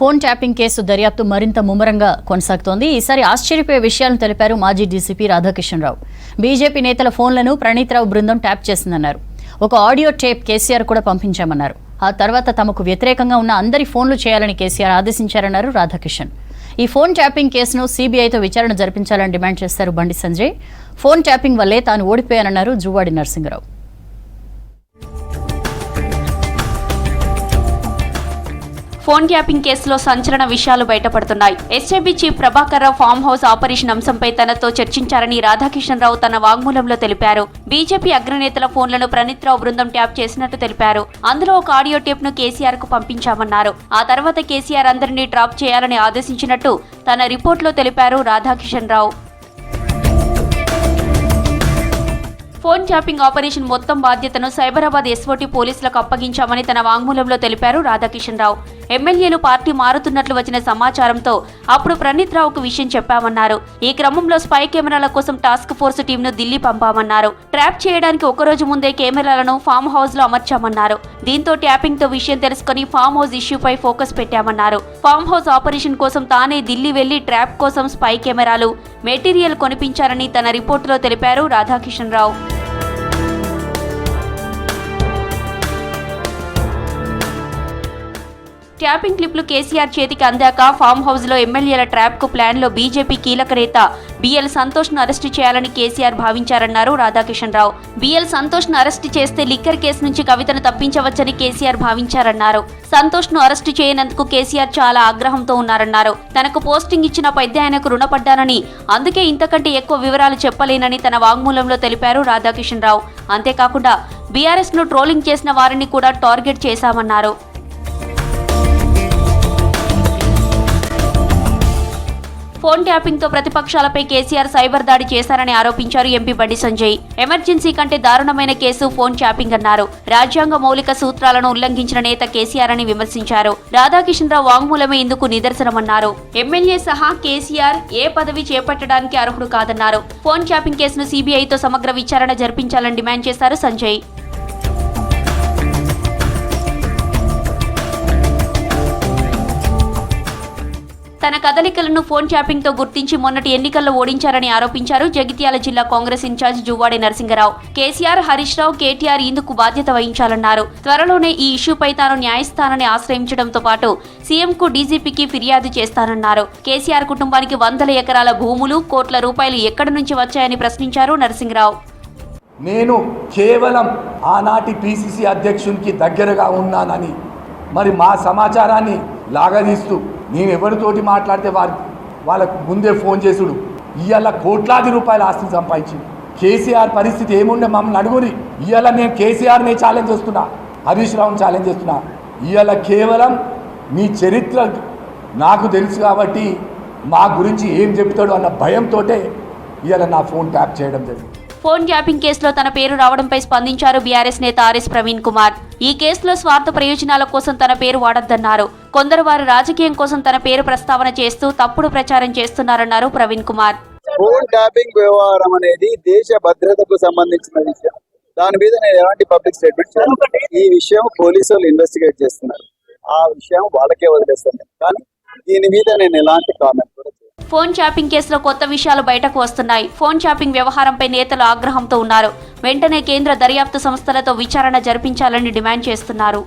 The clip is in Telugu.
ఫోన్ ట్యాపింగ్ కేసు దర్యాప్తు మరింత ముమ్మరంగా కొనసాగుతోంది. ఈసారి ఆశ్చర్యపోయే విషయాలను తెలిపారు మాజీ డీసీపీ రాధాకిషన్ రావు. బీజేపీ నేతల ఫోన్లను ప్రణీత్ రావు బృందం ట్యాప్ చేసిందన్నారు. ఒక ఆడియో టేప్ కేసీఆర్ కూడా పంపించామన్నారు. ఆ తర్వాత తమకు వ్యతిరేకంగా ఉన్న అందరి ఫోన్లు చేయాలని కేసీఆర్ ఆదేశించారన్నారు రాధాకిషన్. ఈ ఫోన్ ట్యాపింగ్ కేసును సీబీఐతో విచారణ జరిపించాలని డిమాండ్ చేశారు బండి సంజయ్. ఫోన్ ట్యాపింగ్ వల్లే తాను ఓడిపోయానన్నారు జువ్వాడి నరసింగరావు. ఫోన్ ట్యాపింగ్ కేసులో సంచలన విషయాలు బయటపడుతున్నాయి. ఎస్ఏబీ chief Prabhakar Rao form house operation అంశంపై తనతో చర్చించారని రాధాకిషన్ రావు తన వాంగ్మూలంలో తెలిపారు. బీజేపీ అగ్రనేతల ఫోన్లను ప్రణీత్ రావు బృందం ట్యాప్ చేసినట్టు తెలిపారు. అందులో ఒక ఆడియో టేప్ ను కేసీఆర్ కు పంపించామన్నారు. ఆ తర్వాత కేసీఆర్ అందరినీ డ్రాప్ చేయాలని ఆదేశించినట్టు తన రిపోర్టులో తెలిపారు రాధాకిషన్ రావు. ఫోన్ ట్యాపింగ్ ఆపరేషన్ మొత్తం బాధ్యతను సైబరాబాద్ ఎస్ఓటీ పోలీసులకు అప్పగించామని తన వాంగ్మూలంలో తెలిపారు రాధాకిషన్ రావు. ఎమ్మెల్యేలు పార్టీ మారుతున్నట్లు వచ్చిన సమాచారంతో అప్పుడు ప్రణీత్ రావుకు విషయం చెప్పామన్నారు. ఈ క్రమంలో స్పై కెమెరాల కోసం టాస్క్ ఫోర్స్ టీంను ఢిల్లీ పంపామన్నారు. ట్రాప్ చేయడానికి ఒకరోజు ముందే కెమెరాలను ఫామ్ హౌస్ లో అమర్చామన్నారు. దీంతో ట్యాపింగ్ తో విషయం తెలుసుకుని ఫామ్ హౌస్ ఇష్యూపై ఫోకస్ పెట్టామన్నారు. ఫామ్ హౌస్ ఆపరేషన్ కోసం తానే ఢిల్లీ వెళ్లి ట్రాప్ కోసం స్పై కెమెరాలు, మెటీరియల్ కొనిపించారని తన రిపోర్టులో తెలిపారు రాధాకిషన్ రావు. ట్యాపింగ్ క్లిప్లు కేసీఆర్ చేతికి అందాక ఫామ్ హౌస్ లో ఎమ్మెల్యేల ట్రాప్ కు ప్లాన్ లో బీజేపీ కీలక నేత బిఎల్ సంతోష్ ను అరెస్టు చేయాలని కేసీఆర్ భావించారన్నారు రాధాకిషన్ రావు. బిఎల్ సంతోష్ ను అరెస్టు చేస్తే లిక్కర్ కేసు నుంచి కవితను తప్పించవచ్చని కేసీఆర్ భావించారన్నారు. సంతోష్ ను అరెస్టు చేయనందుకు కేసీఆర్ చాలా ఆగ్రహంతో ఉన్నారన్నారు. తనకు పోస్టింగ్ ఇచ్చిన పెద్దాయనకు రుణపడ్డానని, అందుకే ఇంతకంటే ఎక్కువ వివరాలు చెప్పలేనని తన వాంగ్మూలంలో తెలిపారు రాధాకిషన్ రావు. అంతేకాకుండా బీఆర్ఎస్ ను ట్రోలింగ్ చేసిన వారిని కూడా టార్గెట్ చేశామన్నారు. ఫోన్ ట్యాపింగ్ తో ప్రతిపక్షాలపై కేసీఆర్ సైబర్ దాడి చేశారని ఆరోపించారు ఎంపీ బండి సంజయ్. ఎమర్జెన్సీ కంటే దారుణమైన కేసు ఫోన్ ట్యాపింగ్ అన్నారు. రాజ్యాంగ మౌలిక సూత్రాలను ఉల్లంఘించిన నేత కేసీఆర్ అని విమర్శించారు. రాధాకిషన్ రావు వాంగ్మూలమే ఇందుకు నిదర్శనమన్నారు. ఎమ్మెల్యే సహా కేసీఆర్ ఏ పదవి చేపట్టడానికి అర్హుడు కాదన్నారు. ఫోన్ ట్యాపింగ్ కేసును సీబీఐతో సమగ్ర విచారణ జరిపించాలని డిమాండ్ చేశారు సంజయ్. తన కదలికలను ఫోన్ ట్యాపింగ్ తో గుర్తించి మొన్నటి ఎన్నికల్లో ఓడించారని ఆరోపించారు జగిత్యాల జిల్లా కాంగ్రెస్ ఇన్ఛార్జ్ జువ్వాడి నరసింగరావు. కేసీఆర్, హరీష్ రావు, కేటీఆర్ ఇందుకు బాధ్యత వహించాలన్నారు. త్వరలోనే ఈ ఇష్యూపై తాను న్యాయస్థానాన్ని ఆశ్రయించడంతో పాటు సీఎంకు, డీజీపీకి ఫిర్యాదు చేస్తానన్నారు. కేసీఆర్ కుటుంబానికి వందల ఎకరాల భూములు, కోట్ల రూపాయలు ఎక్కడి నుంచి వచ్చాయని ప్రశ్నించారు నరసింగరావు. నేను కేవలం ఆనాటి పిసిసి అధ్యక్షునికి దగ్గరగా ఉన్నానని మరి మా సమాచారాన్ని లాగదీస్తూ నేను ఎవరితోటి మాట్లాడితే వాళ్ళకు ముందే ఫోన్ చేసుడు ఇవాళ కోట్లాది రూపాయల ఆస్తిని సంపాదించింది. కేసీఆర్ పరిస్థితి ఏముండే మమ్మల్ని అడుగుని. ఇవాళ నేను కేసీఆర్ని ఛాలెంజ్ చేస్తున్నా, హరీష్ రావుని ఛాలెంజ్ చేస్తున్నా. ఇవాళ కేవలం మీ చరిత్ర నాకు తెలుసు కాబట్టి మా గురించి ఏం చెప్తాడు అన్న భయంతో ఇవాళ నా ఫోన్ ట్యాప్ చేయడం జరిగింది. ఫోన్ ట్యాపింగ్ కేసులో తన పేరు రావడంపై స్పందించారు బీఆర్ఎస్ నేత ఆర్ఎస్ ప్రవీణ్ కుమార్. ఈ కేసులో స్వార్థ ప్రయోజనాల కోసం తన పేరు వాడొద్దన్నారు. కొందరు వారి రాజకీయం కోసం తన పేరు ప్రస్తావన చేస్తూ తప్పుడు ప్రచారం చేస్తున్నారన్నారు ప్రవీణ్ కుమార్. ఫోన్ ట్యాపింగ్ వ్యవహారం అనేది దేశ భద్రతకు సంబంధించిన విషయం. దాని మీద నేను ఎలాంటి పబ్లిక్ స్టేట్మెంట్ చేయను. ఈ విషయం పోలీసు వాళ్ళు ఇన్వెస్టిగేట్ చేస్తున్నారు. ఆ విషయం వాళ్ళకే వదిలేస్తాను. కానీ దీని మీద నేను ఎలాంటి కామెంట్ కూడా చేయను. ఫోన్ ట్యాపింగ్ కేసులో కొత్త విషయాలు బయటకు వస్తున్నాయి. ఫోన్ ట్యాపింగ్ వ్యవహారంపై నేతలు ఆగ్రహంతో ఉన్నారు. వెంటనే కేంద్ర దర్యాప్తు సంస్థలతో విచారణ జరిపించాలని డిమాండ్ చేస్తున్నారు.